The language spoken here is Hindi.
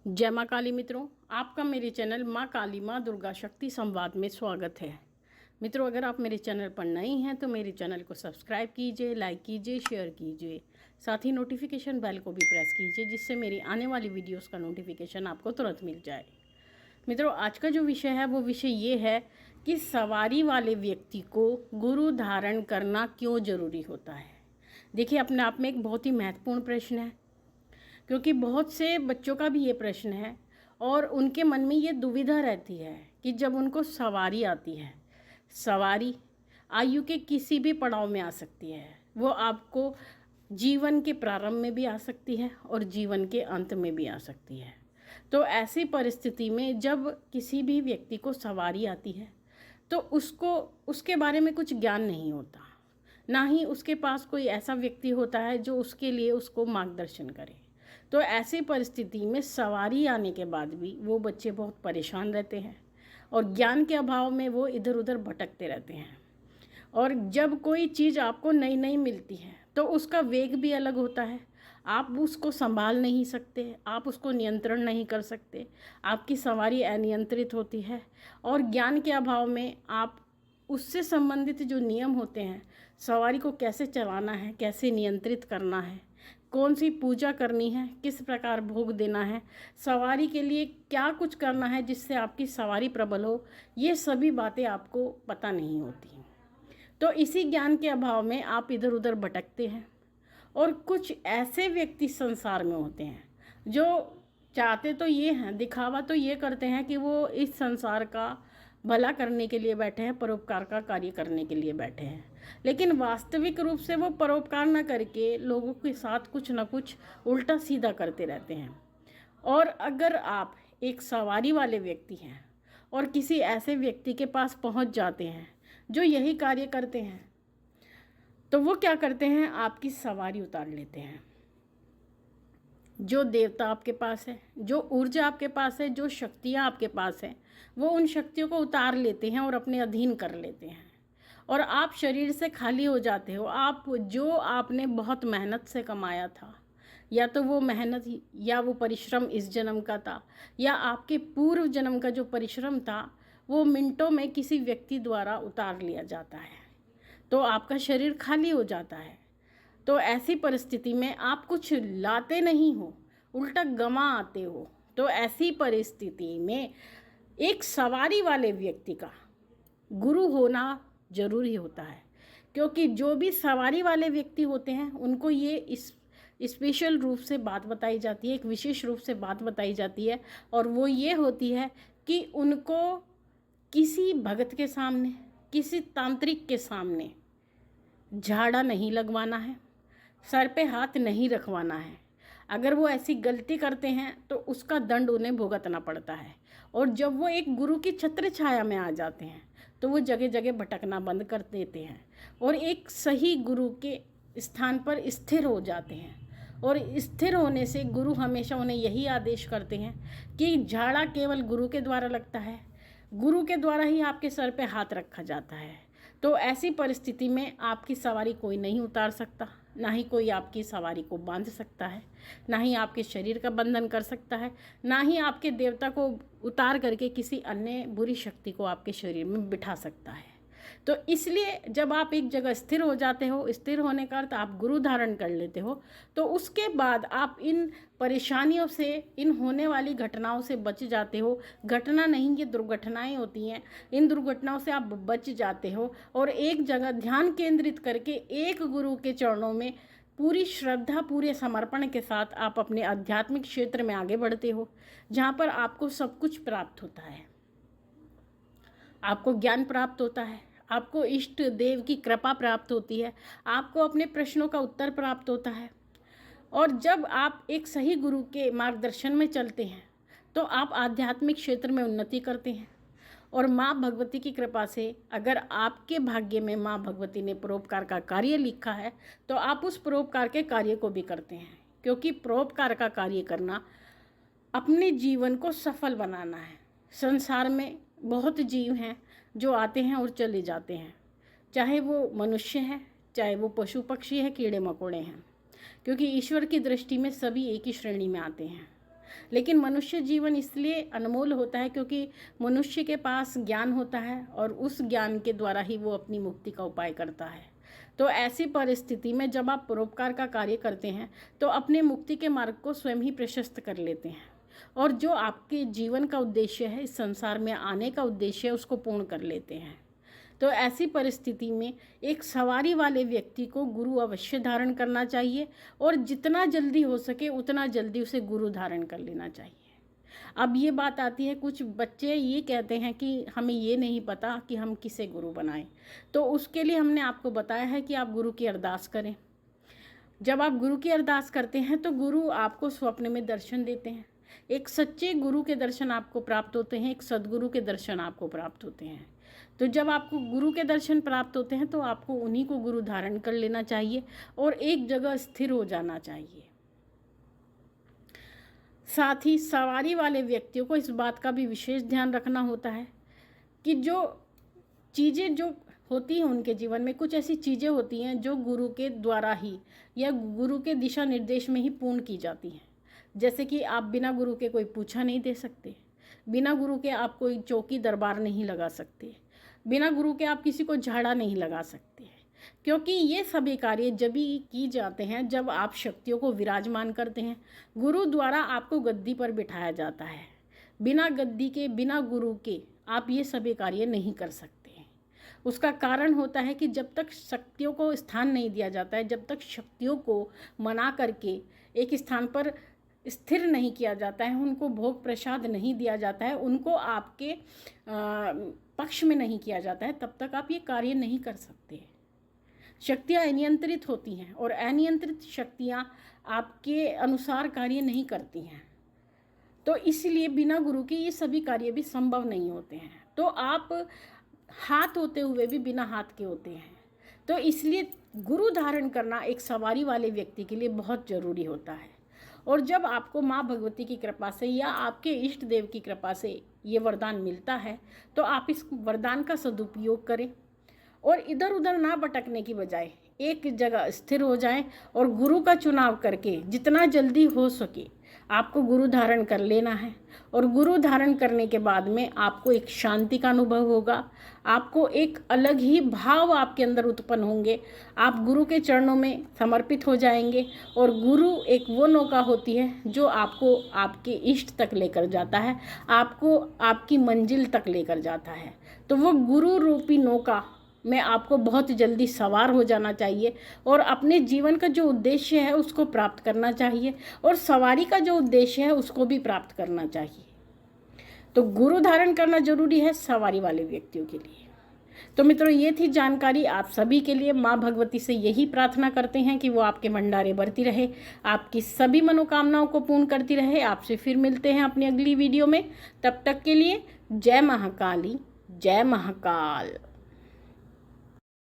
जय माँ काली मित्रों, आपका मेरे चैनल माँ काली माँ दुर्गा शक्ति संवाद में स्वागत है। मित्रों, अगर आप मेरे चैनल पर नए हैं तो मेरे चैनल को सब्सक्राइब कीजिए, लाइक कीजिए, शेयर कीजिए। साथ ही नोटिफिकेशन बेल को भी प्रेस कीजिए, जिससे मेरी आने वाली वीडियोस का नोटिफिकेशन आपको तुरंत मिल जाए। मित्रों, आज का जो विषय है वो विषय ये है कि सवारी वाले व्यक्ति को गुरु धारण करना क्यों ज़रूरी होता है। देखिए, अपने आप में एक बहुत ही महत्वपूर्ण प्रश्न है, क्योंकि बहुत से बच्चों का भी ये प्रश्न है और उनके मन में ये दुविधा रहती है कि जब उनको सवारी आती है, सवारी आयु के किसी भी पड़ाव में आ सकती है, वो आपको जीवन के प्रारंभ में भी आ सकती है और जीवन के अंत में भी आ सकती है। तो ऐसी परिस्थिति में जब किसी भी व्यक्ति को सवारी आती है तो उसको उसके बारे में कुछ ज्ञान नहीं होता, ना ही उसके पास कोई ऐसा व्यक्ति होता है जो उसके लिए उसको मार्गदर्शन करे। तो ऐसी परिस्थिति में सवारी आने के बाद भी वो बच्चे बहुत परेशान रहते हैं और ज्ञान के अभाव में वो इधर उधर भटकते रहते हैं। और जब कोई चीज़ आपको नई नई मिलती है तो उसका वेग भी अलग होता है, आप उसको संभाल नहीं सकते, आप उसको नियंत्रण नहीं कर सकते, आपकी सवारी अनियंत्रित होती है। और ज्ञान के अभाव में आप उससे संबंधित जो नियम होते हैं, सवारी को कैसे चलाना है, कैसे नियंत्रित करना है, कौन सी पूजा करनी है, किस प्रकार भोग देना है, सवारी के लिए क्या कुछ करना है जिससे आपकी सवारी प्रबल हो, ये सभी बातें आपको पता नहीं होती। तो इसी ज्ञान के अभाव में आप इधर उधर भटकते हैं। और कुछ ऐसे व्यक्ति संसार में होते हैं जो चाहते तो ये हैं, दिखावा तो ये करते हैं कि वो इस संसार का भला करने के लिए बैठे हैं, परोपकार का कार्य करने के लिए बैठे हैं, लेकिन वास्तविक रूप से वो परोपकार न करके लोगों के साथ कुछ न कुछ उल्टा सीधा करते रहते हैं। और अगर आप एक सवारी वाले व्यक्ति हैं और किसी ऐसे व्यक्ति के पास पहुंच जाते हैं जो यही कार्य करते हैं, तो वो क्या करते हैं, आपकी सवारी उतार लेते हैं। जो देवता आपके पास है, जो ऊर्जा आपके पास है, जो शक्तियाँ आपके पास हैं, वो उन शक्तियों को उतार लेते हैं और अपने अधीन कर लेते हैं। और आप शरीर से खाली हो जाते हो। आप जो आपने बहुत मेहनत से कमाया था, या तो वो मेहनत या वो परिश्रम इस जन्म का था, या आपके पूर्व जन्म का जो परिश्रम था, वो मिनटों में किसी व्यक्ति द्वारा उतार लिया जाता है। तो आपका शरीर खाली हो जाता है। तो ऐसी परिस्थिति में आप कुछ लाते नहीं हो, उल्टा गंवा आते हो। तो ऐसी परिस्थिति में एक सवारी वाले व्यक्ति का गुरु होना जरूरी होता है, क्योंकि जो भी सवारी वाले व्यक्ति होते हैं उनको ये इस स्पेशल रूप से बात बताई जाती है, एक विशेष रूप से बात बताई जाती है, और वो ये होती है कि उनको किसी भगत के सामने, किसी तांत्रिक के सामने झाड़ा नहीं लगवाना है, सर पे हाथ नहीं रखवाना है। अगर वो ऐसी गलती करते हैं तो उसका दंड उन्हें भुगतना पड़ता है। और जब वो एक गुरु की छत्र छाया में आ जाते हैं तो वो जगह जगह भटकना बंद कर देते हैं और एक सही गुरु के स्थान पर स्थिर हो जाते हैं। और स्थिर होने से गुरु हमेशा उन्हें यही आदेश करते हैं कि झाड़ा केवल गुरु के द्वारा लगता है, गुरु के द्वारा ही आपके सर पे हाथ रखा जाता है। तो ऐसी परिस्थिति में आपकी सवारी कोई नहीं उतार सकता, ना ही कोई आपकी सवारी को बांध सकता है, ना ही आपके शरीर का बंधन कर सकता है, ना ही आपके देवता को उतार करके किसी अन्य बुरी शक्ति को आपके शरीर में बिठा सकता है। तो इसलिए जब आप एक जगह स्थिर हो जाते हो, स्थिर होने का अर्थ आप गुरु धारण कर लेते हो, तो उसके बाद आप इन परेशानियों से, इन होने वाली घटनाओं से बच जाते हो। घटना नहीं, ये दुर्घटनाएं होती हैं। इन दुर्घटनाओं से आप बच जाते हो और एक जगह ध्यान केंद्रित करके एक गुरु के चरणों में पूरी श्रद्धा, पूरे समर्पण के साथ आप अपने आध्यात्मिक क्षेत्र में आगे बढ़ते हो, जहाँ पर आपको सब कुछ प्राप्त होता है। आपको ज्ञान प्राप्त होता है, आपको इष्ट देव की कृपा प्राप्त होती है, आपको अपने प्रश्नों का उत्तर प्राप्त होता है। और जब आप एक सही गुरु के मार्गदर्शन में चलते हैं तो आप आध्यात्मिक क्षेत्र में उन्नति करते हैं। और माँ भगवती की कृपा से अगर आपके भाग्य में माँ भगवती ने परोपकार का कार्य लिखा है तो आप उस परोपकार के कार्य को भी करते हैं, क्योंकि परोपकार का कार्य करना अपने जीवन को सफल बनाना है। संसार में बहुत जीव हैं जो आते हैं और चले जाते हैं, चाहे वो मनुष्य हैं, चाहे वो पशु पक्षी है, कीड़े मकोड़े हैं, क्योंकि ईश्वर की दृष्टि में सभी एक ही श्रेणी में आते हैं। लेकिन मनुष्य जीवन इसलिए अनमोल होता है क्योंकि मनुष्य के पास ज्ञान होता है और उस ज्ञान के द्वारा ही वो अपनी मुक्ति का उपाय करता है। तो ऐसी परिस्थिति में जब आप परोपकार का कार्य करते हैं तो अपने मुक्ति के मार्ग को स्वयं ही प्रशस्त कर लेते हैं और जो आपके जीवन का उद्देश्य है, इस संसार में आने का उद्देश्य है, उसको पूर्ण कर लेते हैं। तो ऐसी परिस्थिति में एक सवारी वाले व्यक्ति को गुरु अवश्य धारण करना चाहिए और जितना जल्दी हो सके उतना जल्दी उसे गुरु धारण कर लेना चाहिए। अब ये बात आती है, कुछ बच्चे ये कहते हैं कि हमें ये नहीं पता कि हम किसे गुरु बनाएं। तो उसके लिए हमने आपको बताया है कि आप गुरु की अरदास करें। जब आप गुरु की अरदास करते हैं तो गुरु आपको स्वप्न में दर्शन देते हैं। एक सच्चे गुरु के दर्शन आपको प्राप्त होते हैं, एक सद्गुरु के दर्शन आपको प्राप्त होते हैं। तो जब आपको गुरु के दर्शन प्राप्त होते हैं तो आपको उन्हीं को गुरु धारण कर लेना चाहिए और एक जगह स्थिर हो जाना चाहिए। साथ ही सवारी वाले व्यक्तियों को इस बात का भी विशेष ध्यान रखना होता है कि जो चीज़ें जो होती हैं उनके जीवन में, कुछ ऐसी चीज़ें होती हैं जो गुरु के द्वारा ही या गुरु के दिशा निर्देश में ही पूर्ण की जाती हैं। जैसे कि आप बिना गुरु के कोई पूछा नहीं दे सकते, बिना गुरु के आप कोई चौकी दरबार नहीं लगा सकते, बिना गुरु के आप किसी को झाड़ा नहीं लगा सकते, क्योंकि ये सभी कार्य जब भी की जाते हैं जब आप शक्तियों को विराजमान करते हैं। गुरु द्वारा आपको गद्दी पर बिठाया जाता है। बिना गद्दी के, बिना गुरु के आप ये सभी कार्य नहीं कर सकते। उसका कारण होता है कि जब तक शक्तियों को स्थान नहीं दिया जाता है, जब तक शक्तियों को मना करके एक स्थान पर स्थिर नहीं किया जाता है, उनको भोग प्रसाद नहीं दिया जाता है, उनको आपके पक्ष में नहीं किया जाता है, तब तक आप ये कार्य नहीं कर सकते। शक्तियाँ अनियंत्रित होती हैं और अनियंत्रित शक्तियाँ आपके अनुसार कार्य नहीं करती हैं। तो इसलिए बिना गुरु के ये सभी कार्य भी संभव नहीं होते हैं। तो आप हाथ होते हुए भी बिना हाथ के होते हैं। तो इसलिए गुरु धारण करना एक सवारी वाले व्यक्ति के लिए बहुत ज़रूरी होता है। और जब आपको माँ भगवती की कृपा से या आपके इष्ट देव की कृपा से ये वरदान मिलता है तो आप इस वरदान का सदुपयोग करें और इधर उधर ना भटकने की बजाय एक जगह स्थिर हो जाएं और गुरु का चुनाव करके जितना जल्दी हो सके आपको गुरु धारण कर लेना है। और गुरु धारण करने के बाद में आपको एक शांति का अनुभव होगा, आपको एक अलग ही भाव आपके अंदर उत्पन्न होंगे। आप गुरु के चरणों में समर्पित हो जाएंगे और गुरु एक वो नौका होती है जो आपको आपके इष्ट तक लेकर जाता है, आपको आपकी मंजिल तक लेकर जाता है। तो वो गुरु रूपी नौका में आपको बहुत जल्दी सवार हो जाना चाहिए और अपने जीवन का जो उद्देश्य है उसको प्राप्त करना चाहिए और सवारी का जो उद्देश्य है उसको भी प्राप्त करना चाहिए। तो गुरु धारण करना जरूरी है सवारी वाले व्यक्तियों के लिए। तो मित्रों, ये थी जानकारी आप सभी के लिए। माँ भगवती से यही प्रार्थना करते हैं कि वो आपके भंडारे भरती रहे, आपकी सभी मनोकामनाओं को पूर्ण करती रहे। आपसे फिर मिलते हैं अपनी अगली वीडियो में। तब तक के लिए जय महाकाली, जय महाकाल।